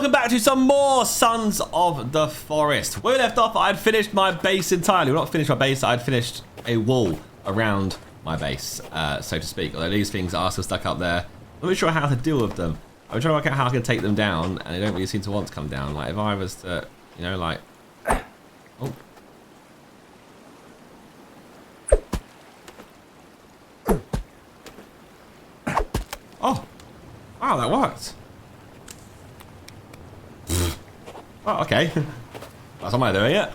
welcome back to some more Sons of the Forest. Where we left off, I'd finished my base entirely. Well, not finished my base, I'd finished a wall around my base, so to speak. Although these things are still stuck up there. I'm not sure how to deal with them. I'm trying to work out how I can take them down, and they don't really seem to want to come down. Like, if I was to, you know, like... Oh. Oh. Wow, that worked. Oh, okay. That's one way of doing it.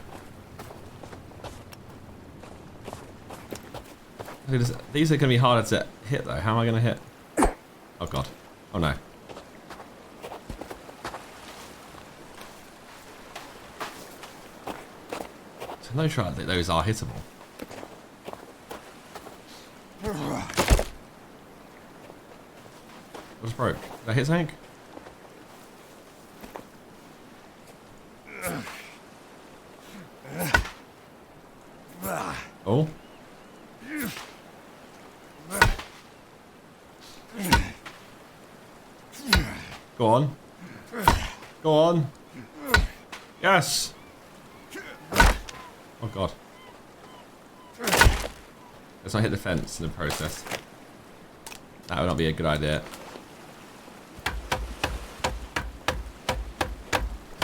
These are going to be harder to hit, though. How am I going to hit? Oh, God. Oh, no. So no shot that those are hittable. What's broke? Did I hit something? Oh. Go on. Go on. Yes. Oh god. Let's not hit the fence in the process. That would not be a good idea.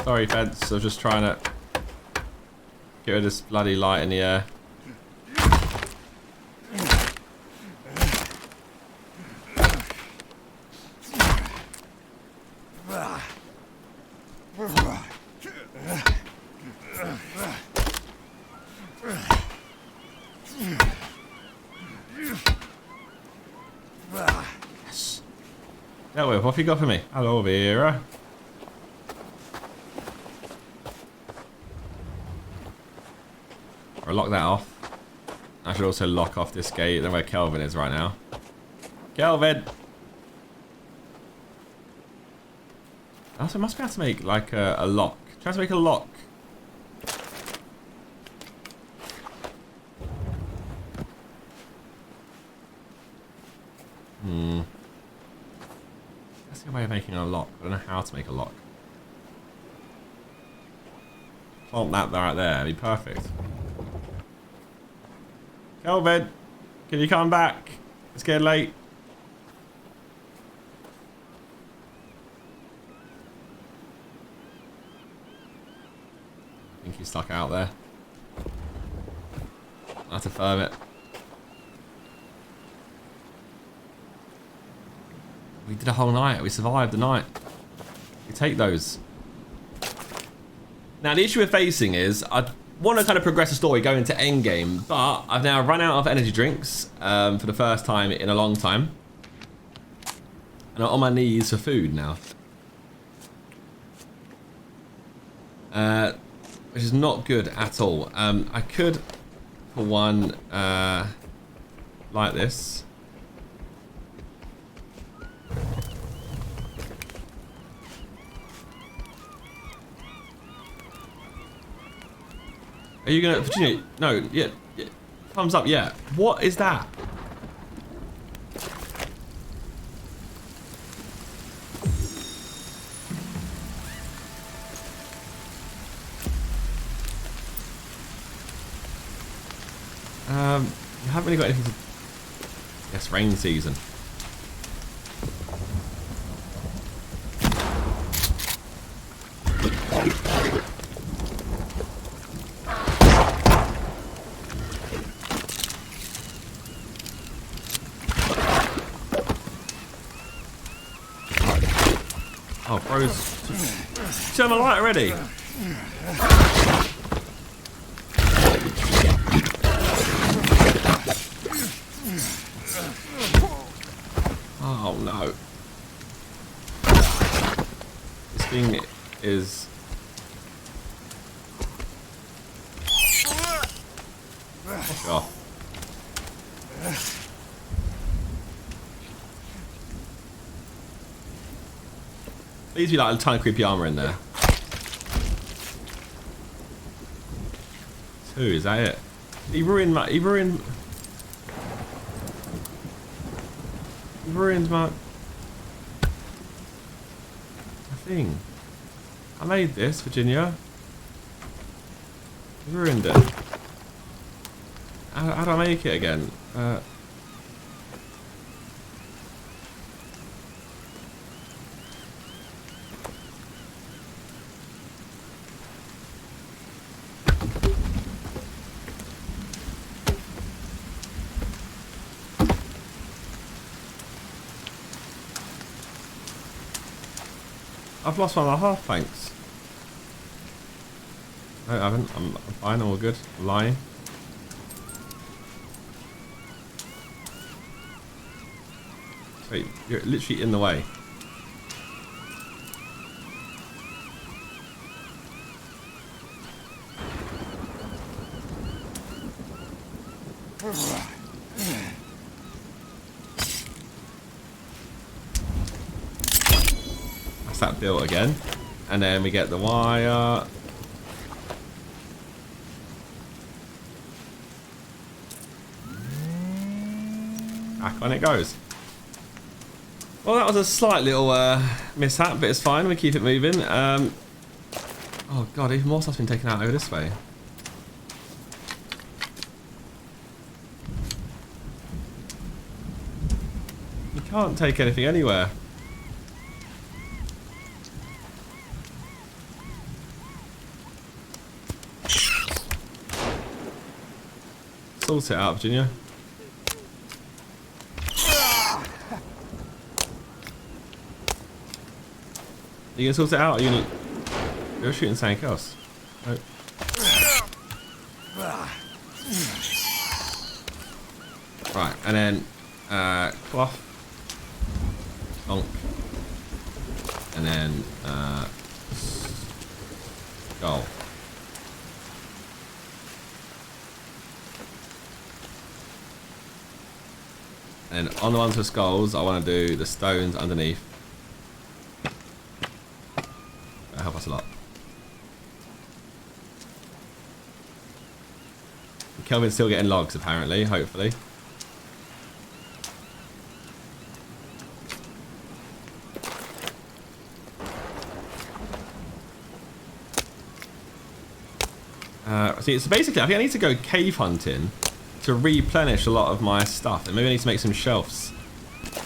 Sorry, fence. I was just trying to get rid of this bloody light in the air. Yes. That way, what have you got for me? Hello, Vera. Or lock that off. I should also lock off this gate. I don't know where Kelvin is right now. Kelvin! Also, I must be able to make like a lock. Try to make a lock. That's the way of making a lock. I don't know how to make a lock. Plant that right there. It'd be perfect. Kelvin, can you come back? It's getting late. I think he's stuck out there. I have to firm it. We did a whole night. We survived the night. We take those. Now the issue we're facing is I want to kind of progress the story going into endgame, but I've now run out of energy drinks for the first time in a long time. And I'm on my knees for food now. Which is not good at all. I could, for one, like this. Are you gonna, Virginia? No, yeah, thumbs up, yeah. What is that? You haven't really got anything to... Yes, rain season. Oh, bro's... Turn the light already! Oh no. This thing is... Fuck off. Please be like a tiny creepy armor in there. 2, is that it? He ruined my... He ruined my thing. I made this, Virginia. You ruined it. How do I make it again? I've lost 1.5 planks. No, I haven't. I'm fine. I'm all good. I'm lying. Wait, you're literally in the way. That's that built again. And then we get the wire. Back on it goes. Well, that was a slight little mishap, but it's fine. We keep it moving. Oh god, even more stuff's been taken out over this way. You can't take anything anywhere. Sort it out, Virginia. Are you gonna sort it out, or are you gonna... You're shooting something else. Nope. Right, and then cloth. Bonk. And then skull. And on the ones with skulls, I want to do the stones underneath. That'll help us a lot. Kelvin's still getting logs, apparently, hopefully. So basically, I think I need to go cave hunting to replenish a lot of my stuff, and maybe I need to make some shelves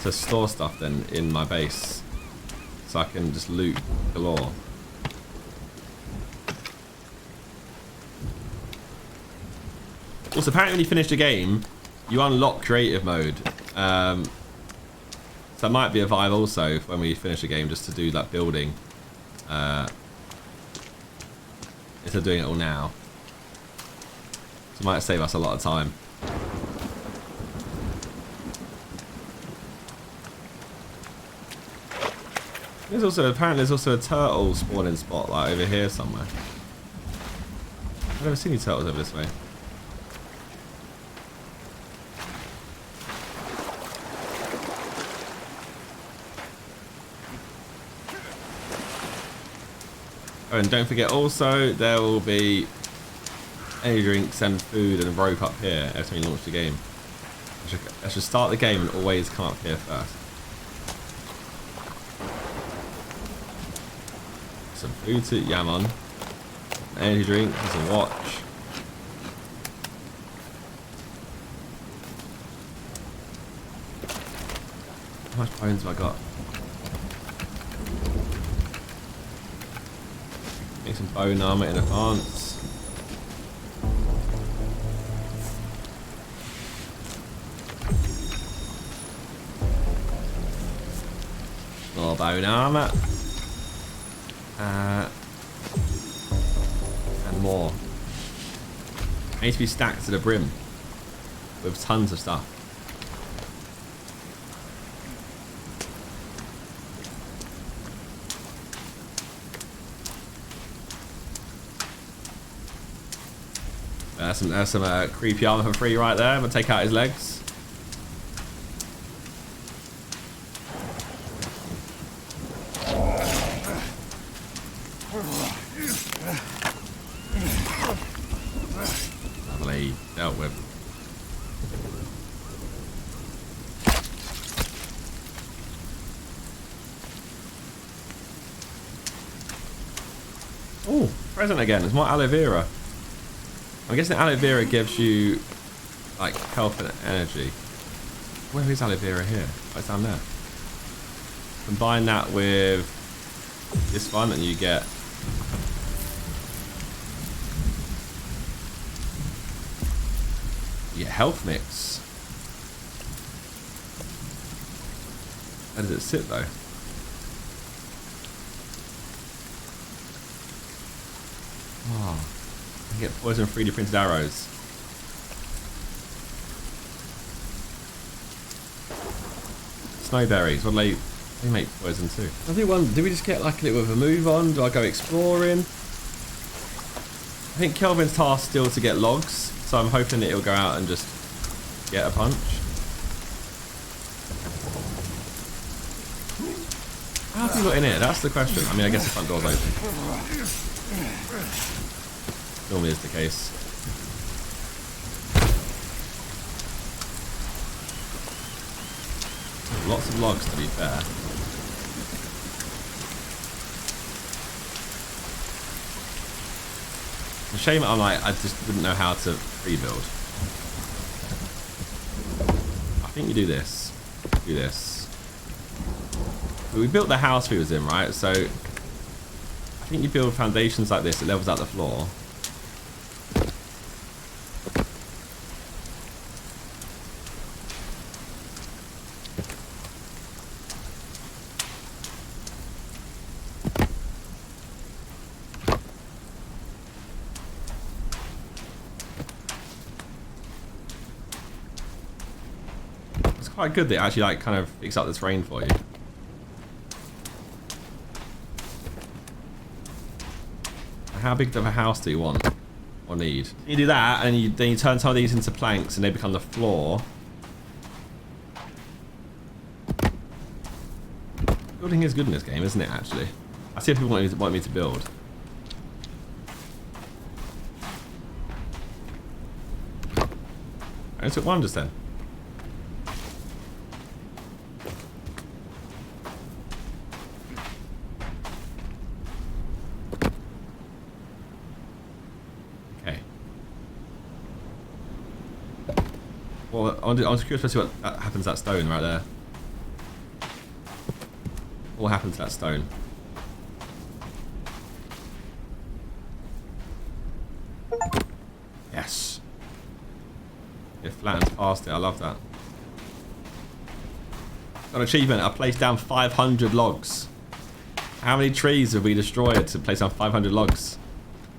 to store stuff then in my base, so I can just loot galore. Also, apparently when you finish the game, you unlock creative mode, so that might be a vibe also when we finish the game, just to do that building instead of doing it all now. So it might save us a lot of time. There's also, apparently there's also a turtle spawning spot like over here somewhere. I've never seen any turtles over this way. Oh, and don't forget also, there will be energy drinks and food and a rope up here every time you launch the game. I should start the game and always come up here first. Some food to yam on. Energy drink, there's a watch. How much bones have I got? Make some bone armor in advance. More bone armor. And more. I need to be stacked to the brim with tons of stuff. There's some creepy armor for free right there. I'm gonna take out his legs. Lovely, dealt with. Oh, present again. There's more aloe vera. I'm guessing aloe vera gives you like health and energy. Where is aloe vera here? Oh, it's down there. Combine that with this one and you get health mix. Where does it sit though? Oh, I get poison 3D printed arrows. Snowberries, what do they make poison too? I do wonder, do we just get like a little bit of a move on? Do I go exploring? I think Kelvin's task still to get logs, so I'm hoping that it'll go out and just get a punch. How have you got in here? That's the question. I mean, I guess the front door's open. Normally is the case. Lots of logs, to be fair. It's a shame I just wouldn't know how to rebuild. I think you do this. Do this. But we built the house we was in, right? So I think you build foundations like this, it levels out the floor. Quite good that it actually like kind of picks up the terrain for you. How big of a house do you want or need? You do that and then you turn some of these into planks and they become the floor. Building is good in this game, isn't it actually? I see if people want me to build. I took one just then. Well, I'm just curious to see what happens to that stone right there. What happened to that stone? Yes. It flattens past it. I love that. Got an achievement. I placed down 500 logs. How many trees have we destroyed to place down 500 logs?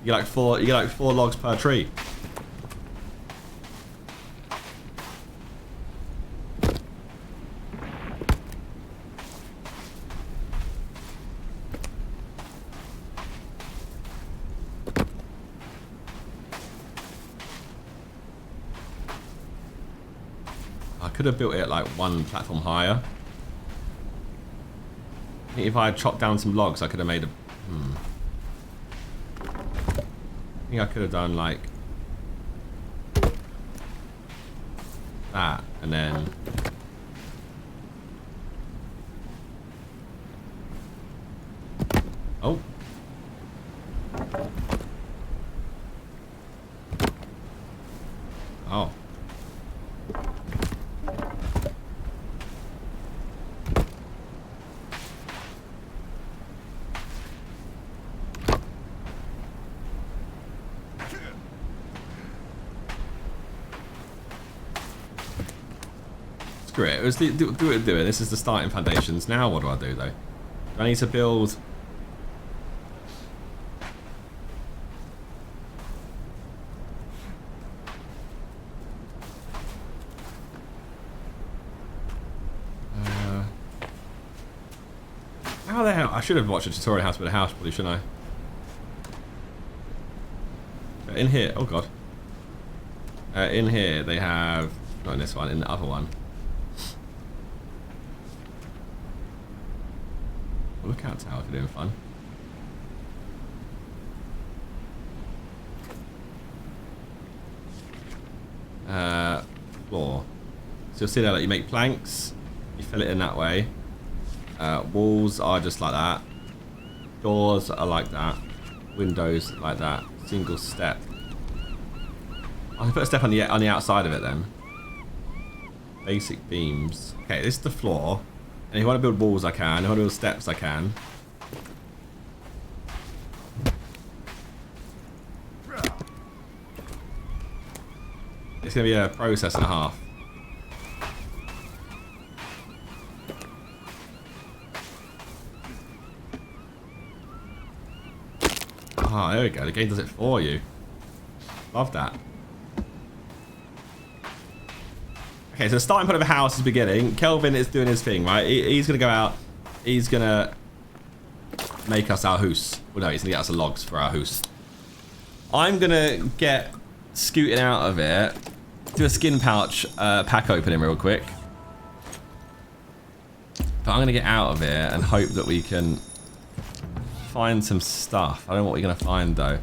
You get like four logs per tree. I could have built it like one platform higher. I think if I had chopped down some logs, I could have made a... I think I could have done like... that, and then... oh. Oh. Screw it. Let's do it. This is the starting foundations. Now what do I do though? Do I need to build? How the hell? I should have watched a tutorial how to build a house, probably, shouldn't I? In here, oh god. In here they have, not in this one, in the other one. Lookout tower for doing fun. Floor. So you'll see there, like, you make planks, you fill it in that way. Walls are just like that. Doors are like that. windows like that. Single step. I can put a step on the outside of it then. Basic beams. Okay, this is the floor. And if I want to build walls, I can. If I want to build steps, I can. It's going to be a process and a half. Ah, there we go. The game does it for you. Love that. Okay, so the starting point of a house is beginning. Kelvin is doing his thing, right? He's going to go out. He's going to make us our house. Well, no, he's going to get us the logs for our house. I'm going to get scooting out of it. Do a skin pouch pack opening real quick. But I'm going to get out of it and hope that we can find some stuff. I don't know what we're going to find, though.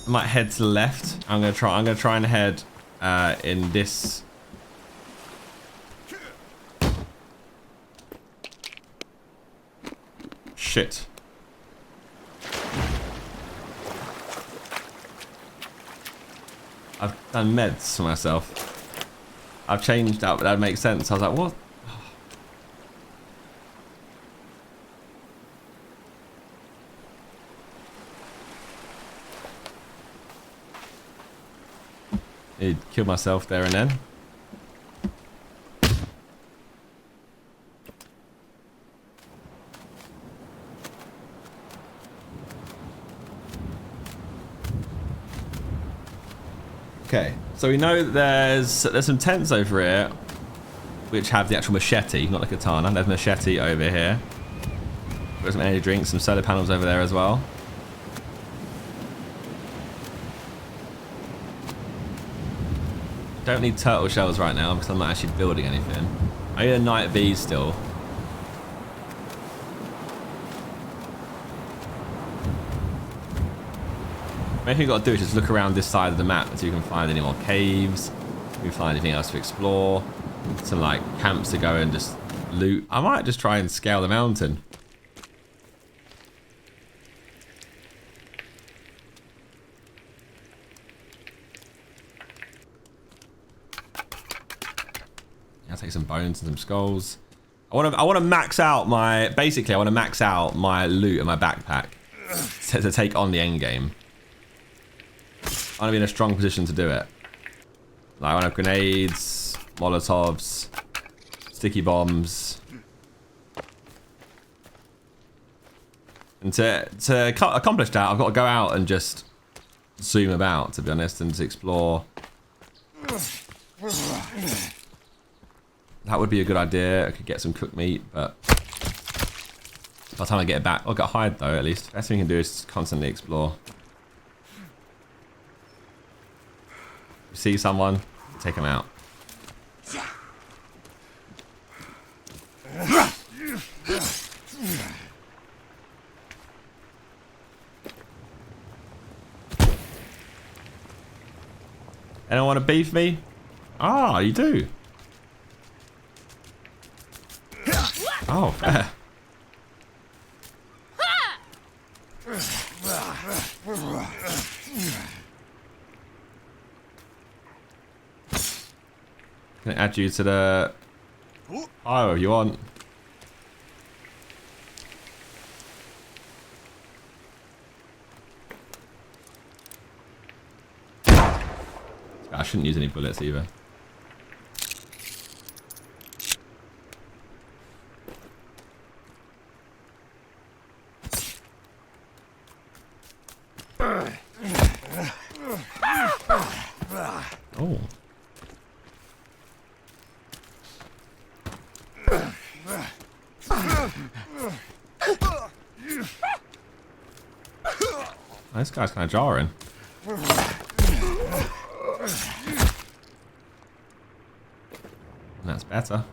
I might head to the left. I'm going to try and head in this... Shit. I've done meds for myself. I've changed out, but that makes sense. I was like, what? I'd kill myself there and then. Okay, so we know that there's some tents over here which have the actual machete, not the katana. There's machete over here. Got some energy drinks, some solar panels over there as well. Don't need turtle shells right now because I'm not actually building anything. I need a night bee still. Main thing you've got to do is just look around this side of the map until you can find any more caves. If you find anything else to explore. Some like camps to go and just loot. I might just try and scale the mountain. I'll take some bones and some skulls. I want to max out my... Basically, I want to max out my loot and my backpack to take on the end game. I want to be in a strong position to do it. Like, I want to have grenades, molotovs, sticky bombs. And to accomplish that, I've got to go out and just zoom about, to be honest, and to explore. That would be a good idea. I could get some cooked meat, but by the time I get it back, I'll get a hide though, at least. Best thing we can do is constantly explore. You see someone, take them out. Anyone want to beef me? Ah, you do. Oh, fair. Can I add you to the... Oh, you want? I shouldn't use any bullets either. Oh. This guy's kind of jarring. That's better.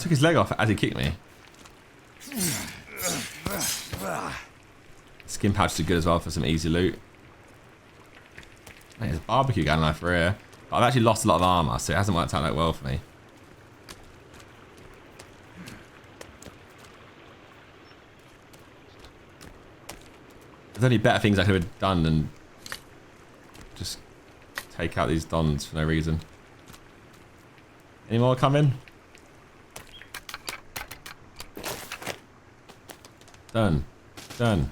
Took his leg off as he kicked me. Skin pouches are good as well for some easy loot. Hey, there's a barbecue gun knife for here. But I've actually lost a lot of armor, so it hasn't worked out that well for me. There's only better things I could have done than just take out these dons for no reason. Any more coming? Done. Done.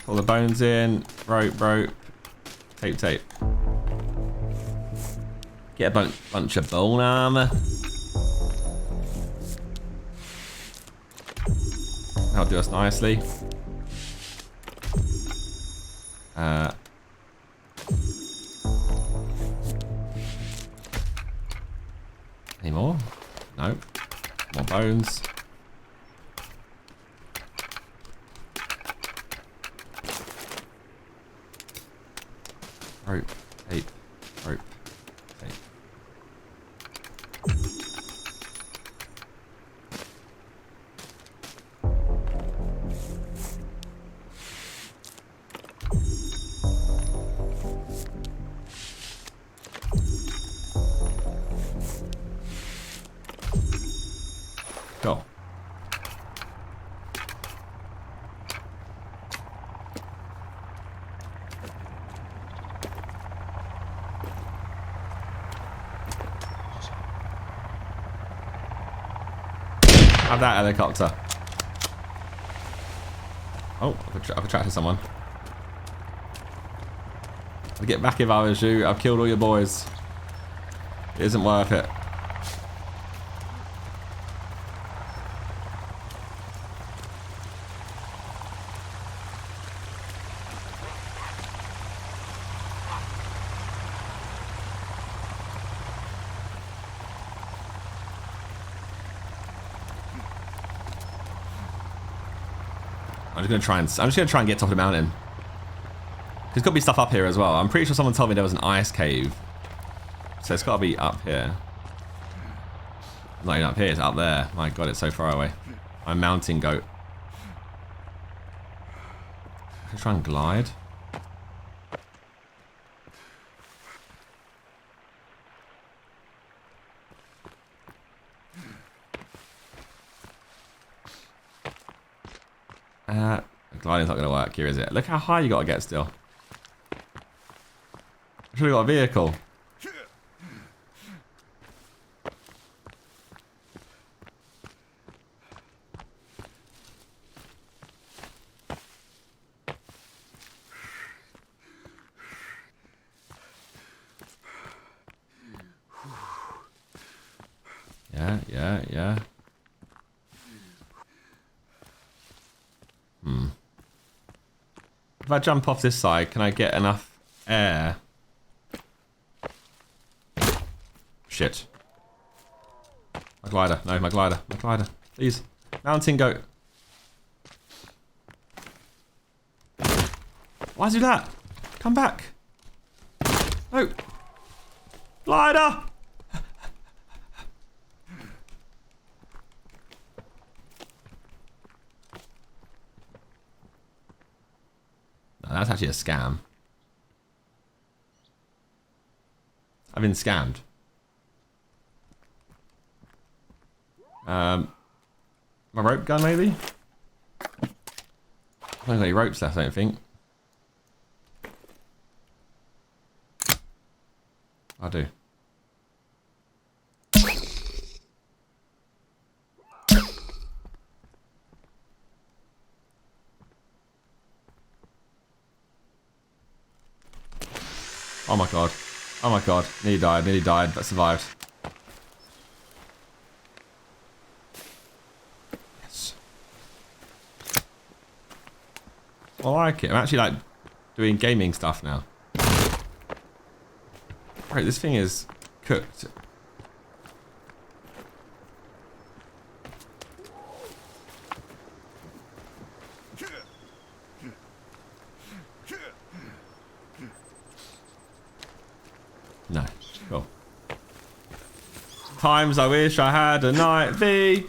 Pull the bones in. Rope, rope. Tape, tape. Get a bunch of bone armor. That'll do us nicely. Any more? No. More bones. Rope, tape, rope, tape. Go. Have that helicopter. Oh, I've attracted someone. I'd get back if I was you. I've killed all your boys. It isn't worth it. I'm just gonna try and get top of the mountain. There's got to be stuff up here as well. I'm pretty sure someone told me there was an ice cave, so it's got to be up here. Not even up here, it's up there. My God, it's so far away. My mountain goat. Let's try and glide. Gliding's not going to work here, is it? Look how high you got to get still. I should have got a vehicle. Yeah. If I jump off this side, can I get enough air? Shit. My glider. No, my glider. My glider. Please. Mountain goat. Why do that? Come back. No. Glider! That's actually a scam. I've been scammed. My rope gun, maybe? I don't got any ropes left, I don't think. I do. Oh my God. Oh my God. Nearly died, but survived. Yes. I like it. I'm actually like doing gaming stuff now. Right, this thing is cooked. No. Cool. Times I wish I had a night V.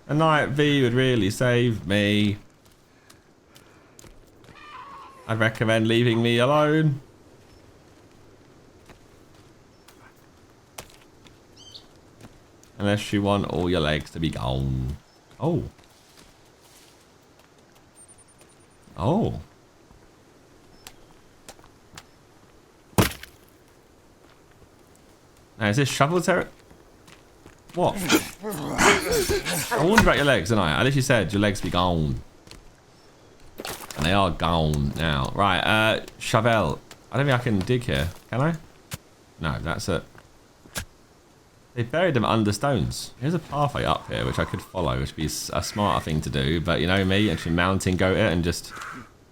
A night V would really save me. I'd recommend leaving me alone. Unless you want all your legs to be gone. Oh. Oh. Now, is this shovel territory? What? I warned about your legs, didn't I? I literally said your legs be gone. And they are gone now. Right, shovel. I don't think I can dig here. Can I? No, that's it. They buried them under stones. Here's a pathway up here, which I could follow, which would be a smarter thing to do. But you know me, actually mountain goat it and just...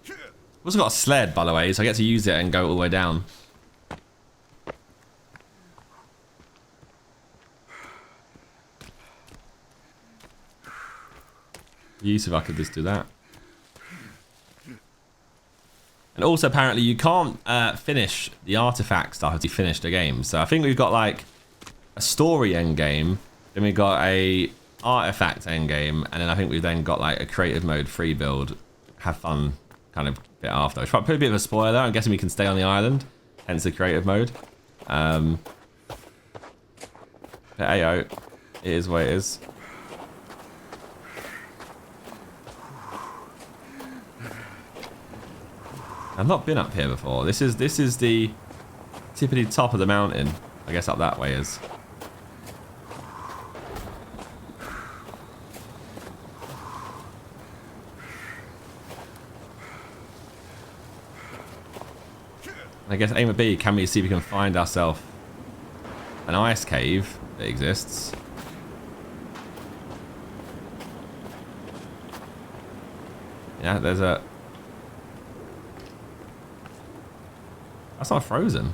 I've also got a sled, by the way, so I get to use it and go all the way down. Use if I could just do that. And also apparently you can't finish the artifact stuff as you finish the game. So I think we've got like a story end game, then we've got a artifact end game, and then I think we've then got like a creative mode free build, have fun kind of bit after. Which might put a bit of a spoiler there. I'm guessing we can stay on the island, hence the creative mode. But ayo, it is what it is. I've not been up here before. This is the tippity top of the mountain. I guess up that way is. I guess aim would be, can we see if we can find ourselves an ice cave that exists? Yeah, there's a... That's not frozen.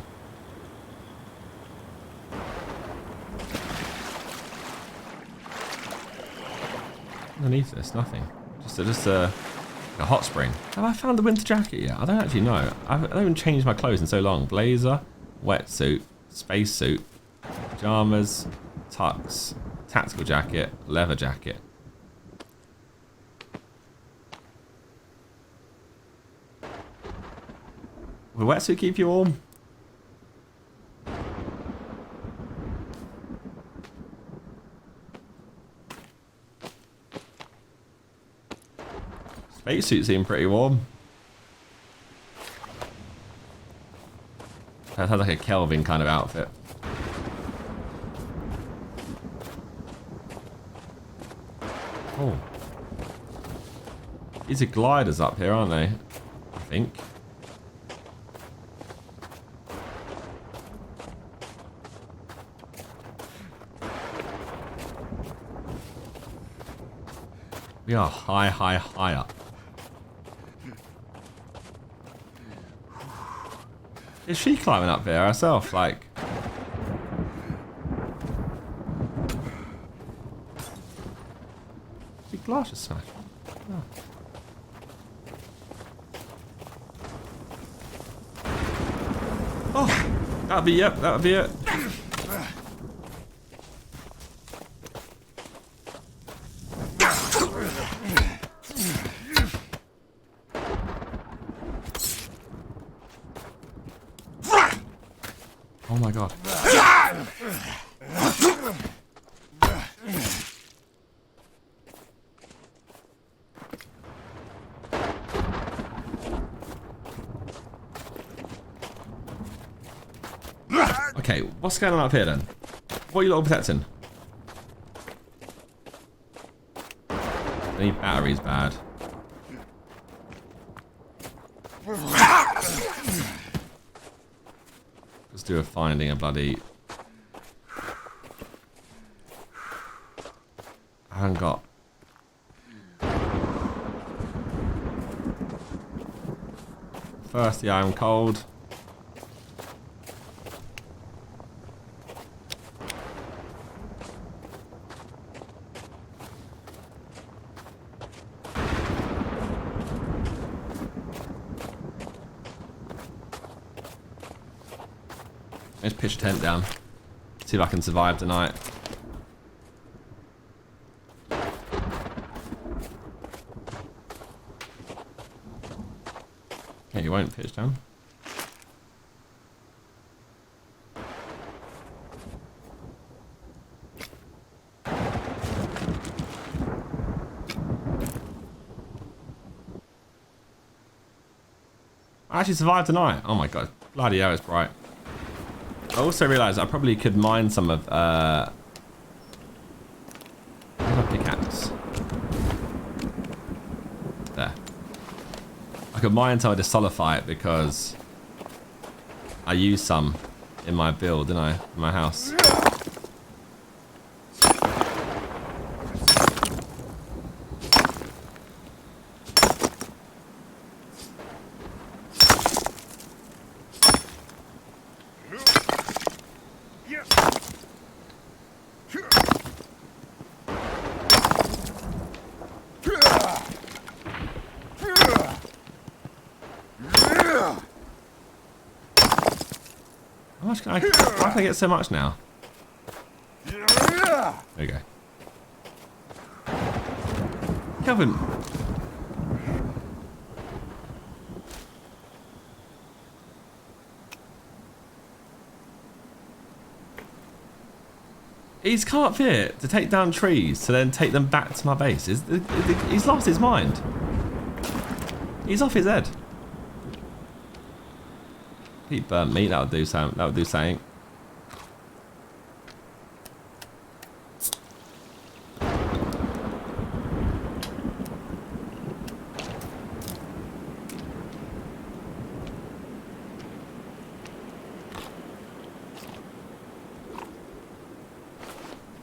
Underneath this, nothing. Just a hot spring. Have I found the winter jacket yet? I don't actually know. I haven't changed my clothes in so long. Blazer, wetsuit, spacesuit, pajamas, tux, tactical jacket, leather jacket. Will wetsuit keep you warm? Spacesuit seem pretty warm. That sounds like a Kelvin kind of outfit. Oh. These are gliders up here, aren't they? I think. We are high up. Is she climbing up there herself? Like... The glass just smashed. Oh. Oh! That'll be it. That'll be it. Oh my god. Okay, what's going on up here then? What are you lot protecting? Any batteries bad? Let's do a finding a bloody... I haven't got... Thirsty, I am cold. Let's pitch a tent down. See if I can survive tonight. Okay, you won't pitch down. I actually survived tonight. Oh my god. Bloody hell, it's bright. I also realised I probably could mine some of... where's my pickaxe? There. I could mine some of the solidify because I used some in my build, didn't I? In my house. Why can I get so much now? There we go. Kelvin. He's come up here to take down trees to then take them back to my base. He's lost his mind. He's off his head. Eat burnt meat, that would do something. That would do something.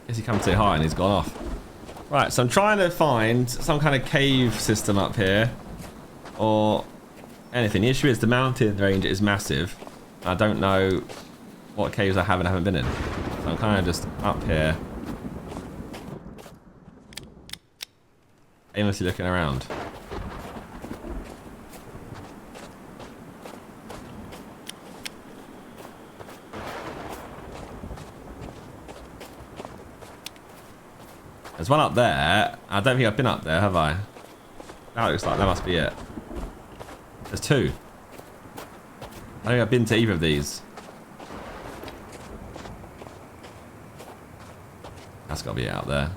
Guess he come to say hi and he's gone off. Right, so I'm trying to find some kind of cave system up here. Or anything. The issue is the mountain range is massive. I don't know what caves I have and haven't been in. So I'm kind of just up here. Aimlessly looking around. There's one up there. I don't think I've been up there, have I? That looks like that must be it. There's two. I don't think I've been to either of these. That's got to be out there.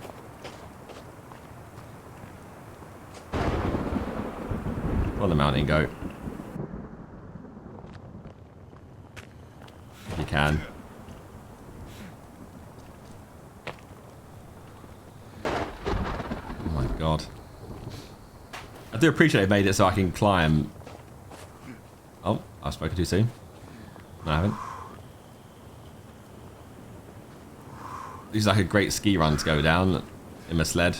On the mountain goat. If you can. Oh my god. I do appreciate they made it so I can climb. Oh, I've spoken too soon. No, I haven't. This is like a great ski run to go down in my sled.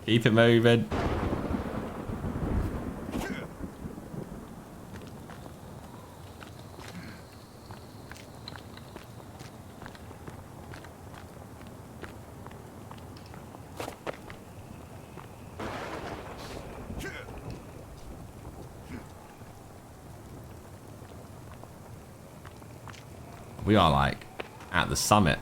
Keep it moving. We are like at the summit.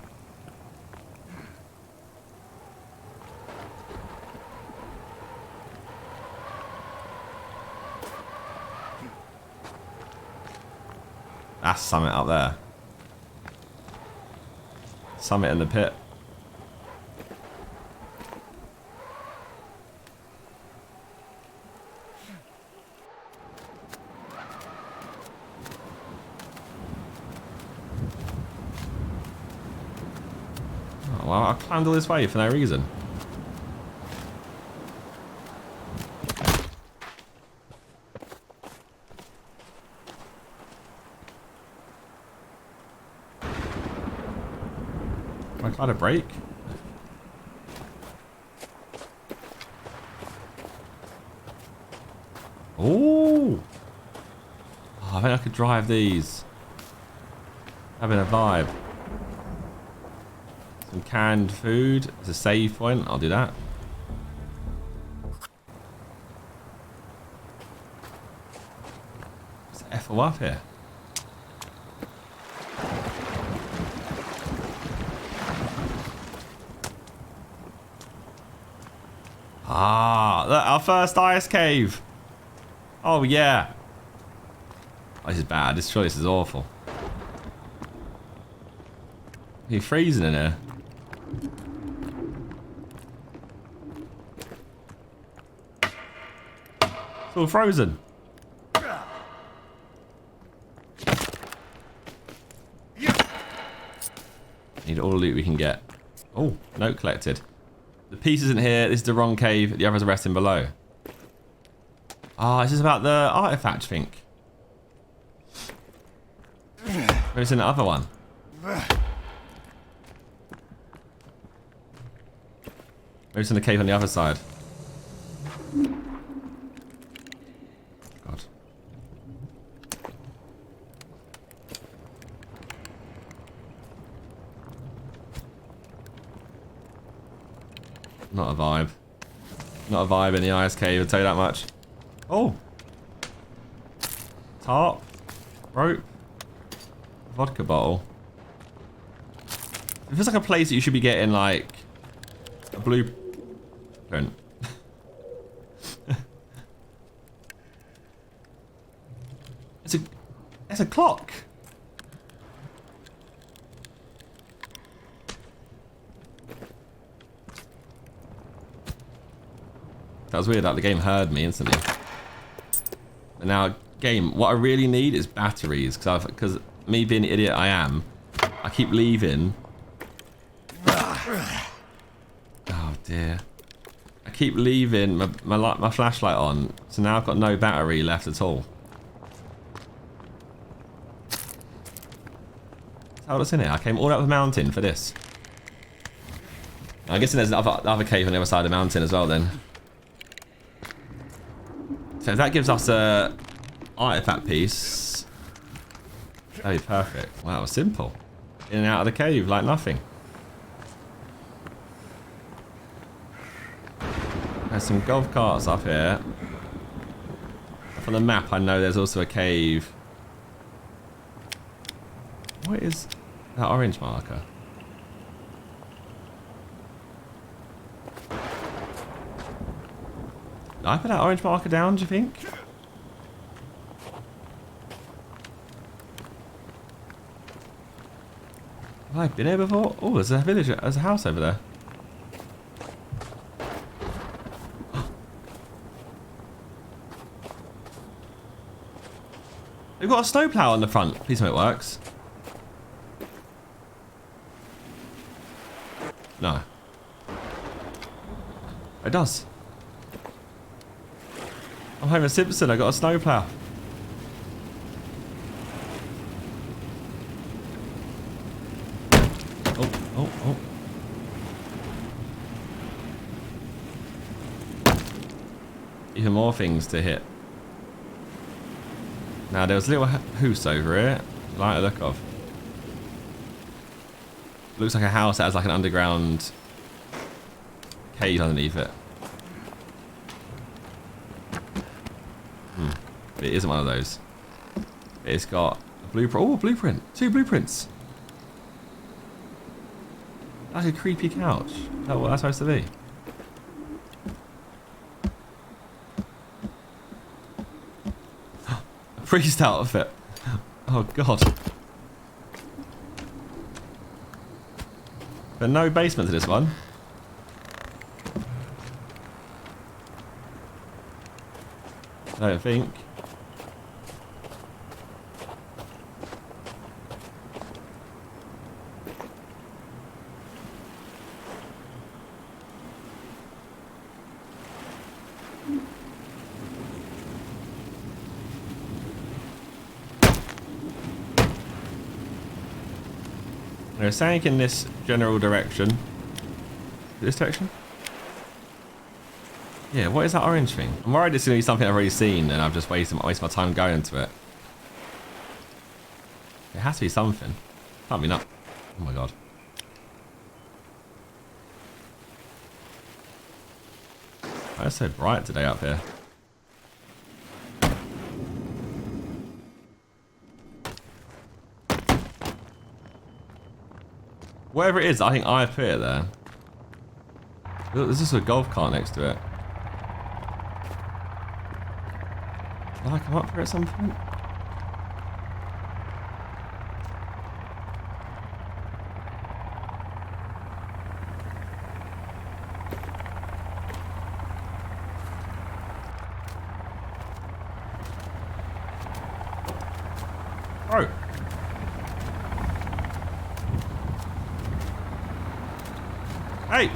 That's summit up there. Summit in the pit. Oh, well, I climbed all this way for no reason. I got a break. Ooh. Oh, I think I could drive these. Having a vibe. Some canned food. It's a save point. I'll do that. What's the F up here? first ice cave. Oh, yeah. Oh, this is bad. This choice is awful. You're freezing in here. It's all frozen. Need all the loot we can get. Oh, note collected. The piece isn't here. This is the wrong cave. The others are resting below. Ah, this is about the artifact, I think. Maybe it's in the other one. Maybe it's in the cave on the other side. God. Not a vibe. Not a vibe in the ice cave, I'll tell you that much. Oh. Tarp. Rope. Vodka bottle. It feels like a place that you should be getting, like, a blueprint. It's a clock. That was weird, like the game heard me instantly. And now, game, what I really need is batteries, because me being the idiot I am, I keep leaving. Oh dear. I keep leaving my flashlight on, so now I've got no battery left at all. Oh, what's in here? I came all up the mountain for this. I'm guessing there's another cave on the other side of the mountain as well then. So if that gives us a artifact piece, that'd be perfect. Wow, simple. In and out of the cave like nothing. There's some golf carts up here. From the map I know there's also a cave. What is that orange marker? Did I put that orange marker down, do you think? Have I been here before? Oh, there's a village, there's a house over there. We've got a snowplow on the front. Please tell me it works. No. It does. I'm Homer Simpson, I got a snowplow. Oh. Even more things to hit. Now there was a little house over here. I like the look of. Looks like a house that has like an underground cave underneath it. But it isn't one of those. It's got a blueprint. Oh, a blueprint. 2 blueprints. That's a creepy couch. Is that what that's supposed to be? A priest outfit. Oh god. But no basement to this one. I don't think. There's something in this general direction. This direction? Yeah, what is that orange thing? I'm worried it's going to be something I've already seen and I've just wasted my time going to it. It has to be something. Can't be not. Oh my god. Why is it so bright today up here? Whatever it is, I think I've put it there. Look, there's just a golf cart next to it. Will I come up here at some point? Bro. Hey.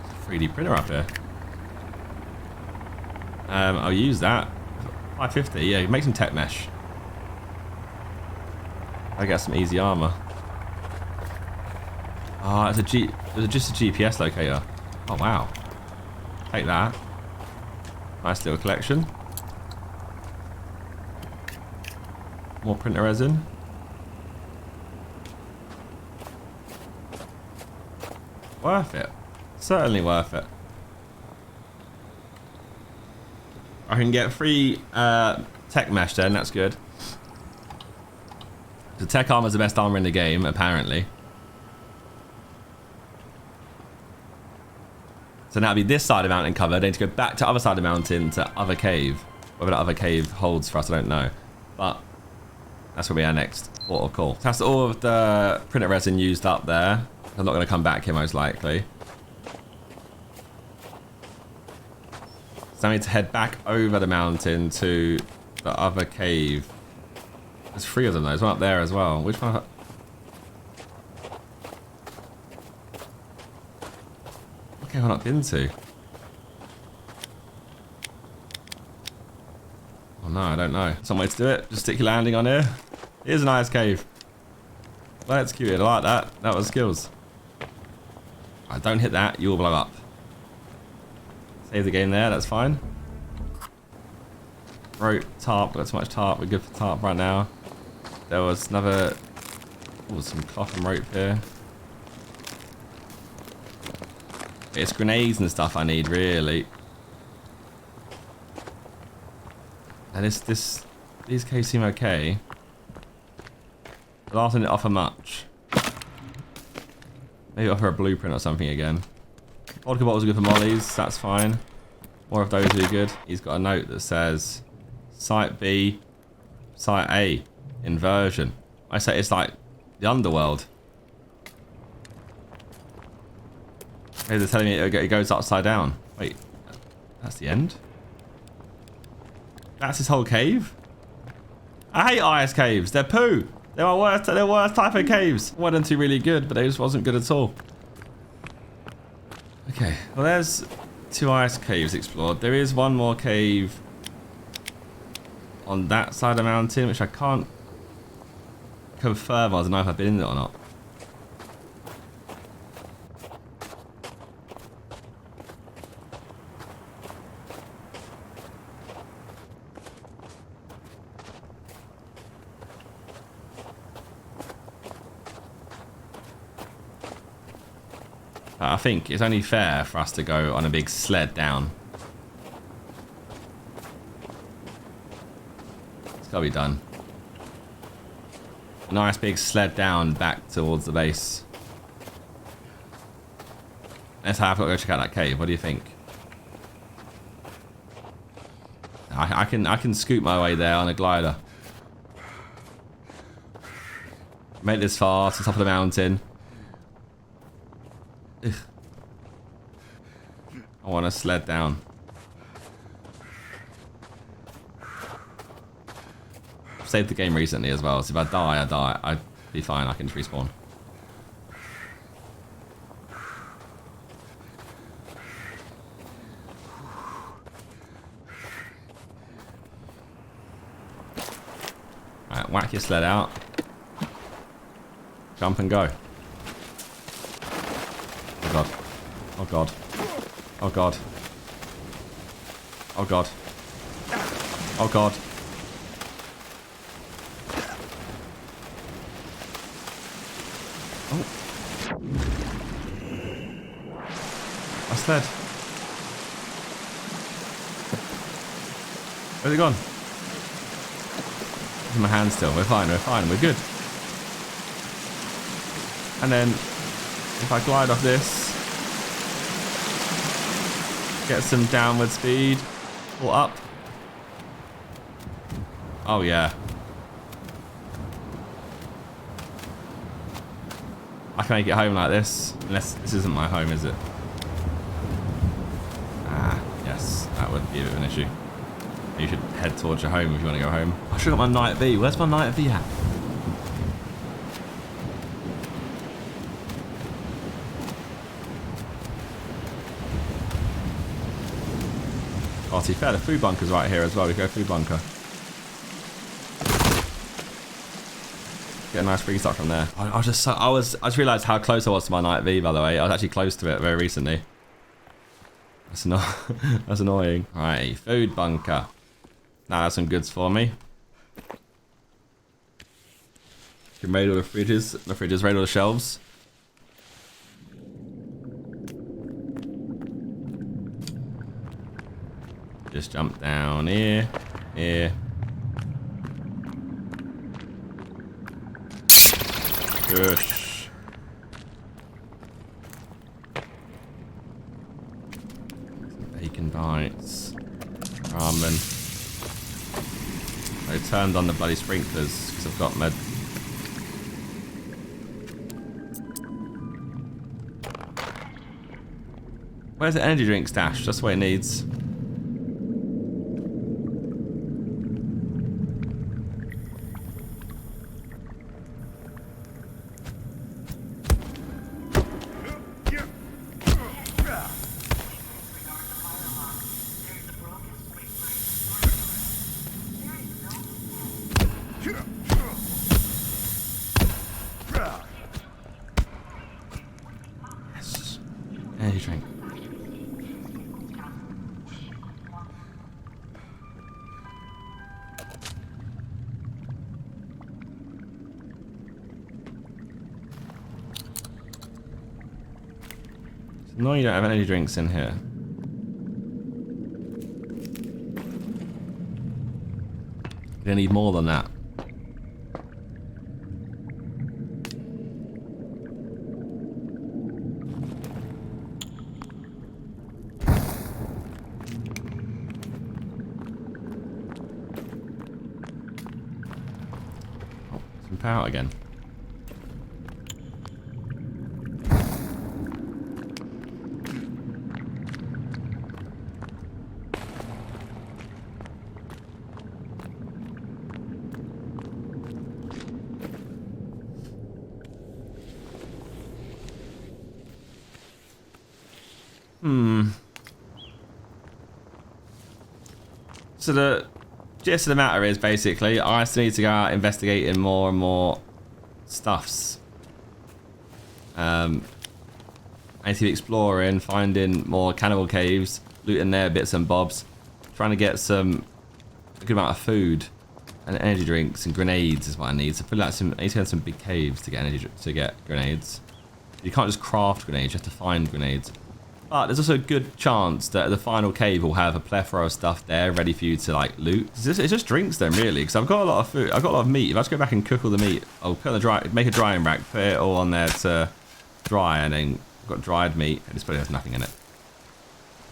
There's a 3D printer up here. I'll use that. 550, yeah, make some tech mesh. I get some easy armor. Oh, it's just a GPS locator. Oh wow. Take that. Nice little collection. More printer resin. Worth it. Certainly worth it. I can get free tech mesh then, that's good. The tech armor is the best armor in the game, apparently. So now it'll be this side of the mountain covered. I need to go back to other side of the mountain to other cave. Whether that other cave holds for us, I don't know. But that's where we are next. Port of call. That's all of the printer resin used up there. I'm not going to come back here most likely. So I need to head back over the mountain to the other cave. There's 3 of them though. There's one up there as well. Which one? What cave have I not been to? Oh no, I don't know. Some way to do it. Just stick your landing on here. Here's a nice cave. Well executed. I like that. That was skills. Right, don't hit that. You will blow up. Save the game there, that's fine. Rope, tarp, got too much tarp, we're good for tarp right now. There was another... Oh, some cloth and rope here. It's grenades and stuff I need, really. And these caves seem okay. The last one didn't offer much. Maybe offer a blueprint or something again. Vodka bottles are good for mollies, that's fine. More of those would be good. He's got a note that says Site B, Site A, inversion. I say it's like the underworld. Maybe they're telling me it goes upside down. Wait, that's the end? That's this whole cave? I hate ice caves, they're poo. They're the worst type of caves. One and two really good, but they just wasn't good at all. Okay, well there's 2 ice caves explored. There is one more cave on that side of the mountain, which I can't confirm. I don't know if I've been in it or not. I think it's only fair for us to go on a big sled down. It's gotta be done. A nice big sled down back towards the base. Let's have a go check out that cave. What do you think? I can scoot my way there on a glider. Make this far to the top of the mountain. Ugh. I want to sled down. I've saved the game recently as well, so if I die, I die. I'd be fine, I can just respawn. Alright, whack your sled out. Jump and go. Oh god. Oh god. Oh god. Oh god. Oh god. Oh. I sled? Where's it gone? In my hand still. We're fine. We're fine. We're good. And then if I glide off this, get some downward speed, pull up. Oh yeah. I can make it home like this, unless this isn't my home, is it? Ah, yes, that would be a bit of an issue. You should head towards your home if you want to go home. I should have got my night V. Where's my night V at? Oh, to be fair, the food bunker's right here as well. We go food bunker. Get a nice free start from there. I just realised how close I was to my night V, by the way. I was actually close to it very recently. That's not that's annoying. Alright, food bunker. Now that's some goods for me. Can raid all the fridges. The fridges, raid all the shelves. Just jump down here, here. Gosh. Some bacon bites. Ramen. I turned on the bloody sprinklers because I've got med. Where's the energy drink stash? That's what it needs. Yes. Energy drink. No, you don't have energy drinks in here. You're gonna need more than that. Oh, some power again. So the gist of the matter is basically I still need to go out investigating more and more stuffs. I need to be exploring, finding more cannibal caves, looting their bits and bobs, trying to get a good amount of food and energy drinks and grenades is what I need. So put out I need to go to some big caves to get grenades. You can't just craft grenades, you have to find grenades. But there's also a good chance that the final cave will have a plethora of stuff there ready for you to like loot. It just drinks them really, because I've got a lot of food. I've got a lot of meat. If I just go back and cook all the meat, I'll put make a drying rack, put it all on there to dry, and then I've got dried meat. This probably has nothing in it.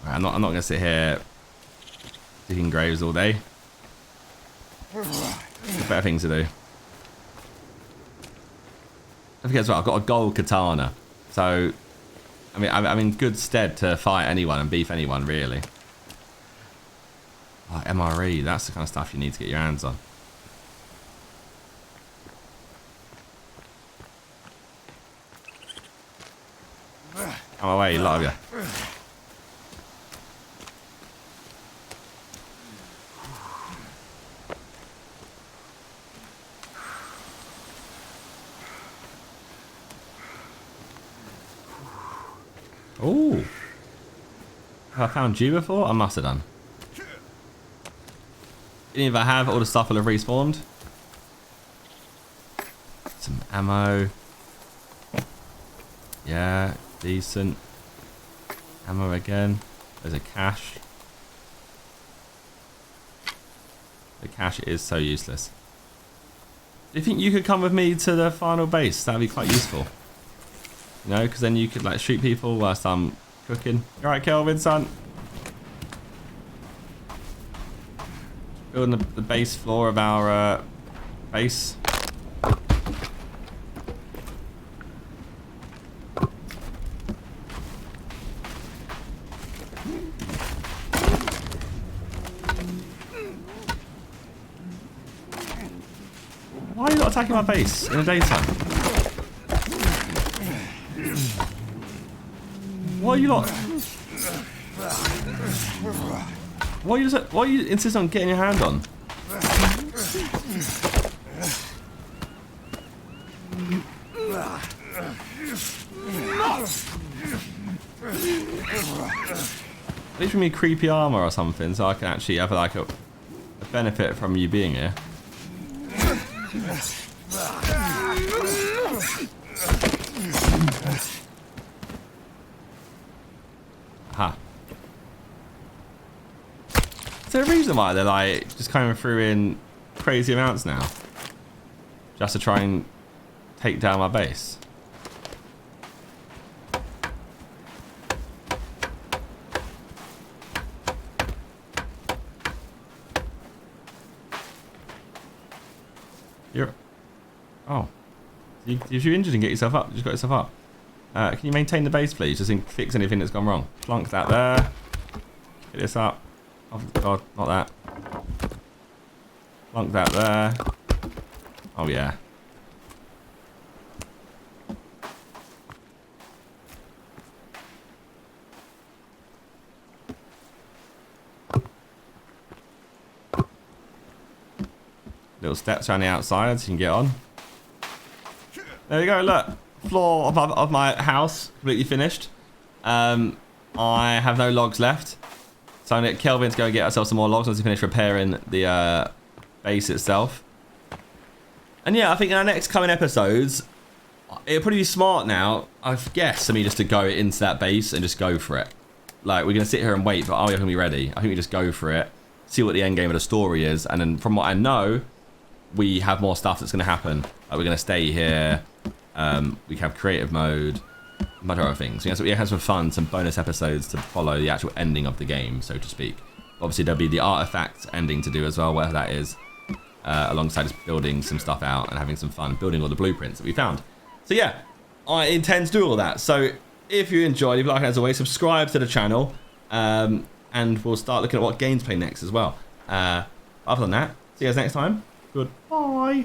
Right, I'm not gonna sit here digging graves all day. There's better things to do. Don't forget as well, I've got a gold katana, so. I mean, I'm in good stead to fight anyone and beef anyone, really. Oh, MRE, that's the kind of stuff you need to get your hands on. Come away, a lot of you. Oh, have I found you before? I must have done. Even if I have, all the stuff will have respawned. Some ammo. Yeah, decent. Ammo again. There's a cache. The cache is so useless. Do you think you could come with me to the final base? That'd be quite useful. You know, because then you could like shoot people whilst I'm cooking. You alright, Kelvin, son? Building the base floor of our base. Why are you not attacking my base in the daytime? Why are you not? Why are you insisting on getting your hand on? Leave me creepy armor or something, so I can actually have like a benefit from you being here. Ha. Is there a reason why they're like just coming through in crazy amounts now? Just to try and take down my base? You're... Oh. If you're injured and get yourself up, you just got yourself up. Can you maintain the base, please? Just fix anything that's gone wrong. Plonk that there. Get this up. Oh, God, not that. Plonk that there. Oh, yeah. Little steps around the outside so you can get on. There you go, look. Floor of my house completely finished. I have no logs left. So I'm going to get Kelvin to go and get ourselves some more logs once we finish repairing the base itself. And yeah, I think in our next coming episodes, it'll probably be smart now, I guess, for me just to go into that base and just go for it. Like, we're going to sit here and wait, but are we going to be ready? I think we just go for it, see what the end game of the story is, and then from what I know, we have more stuff that's going to happen. Like, we're going to stay here. We have creative mode, a bunch of other things. So we have some fun, some bonus episodes to follow the actual ending of the game, so to speak. Obviously, there'll be the artifact ending to do as well, whatever that is, alongside just building some stuff out and having some fun, building all the blueprints that we found. So yeah, I intend to do all that. So if you enjoyed, if you like it as always, subscribe to the channel, and we'll start looking at what games play next as well. Other than that, see you guys next time. Goodbye.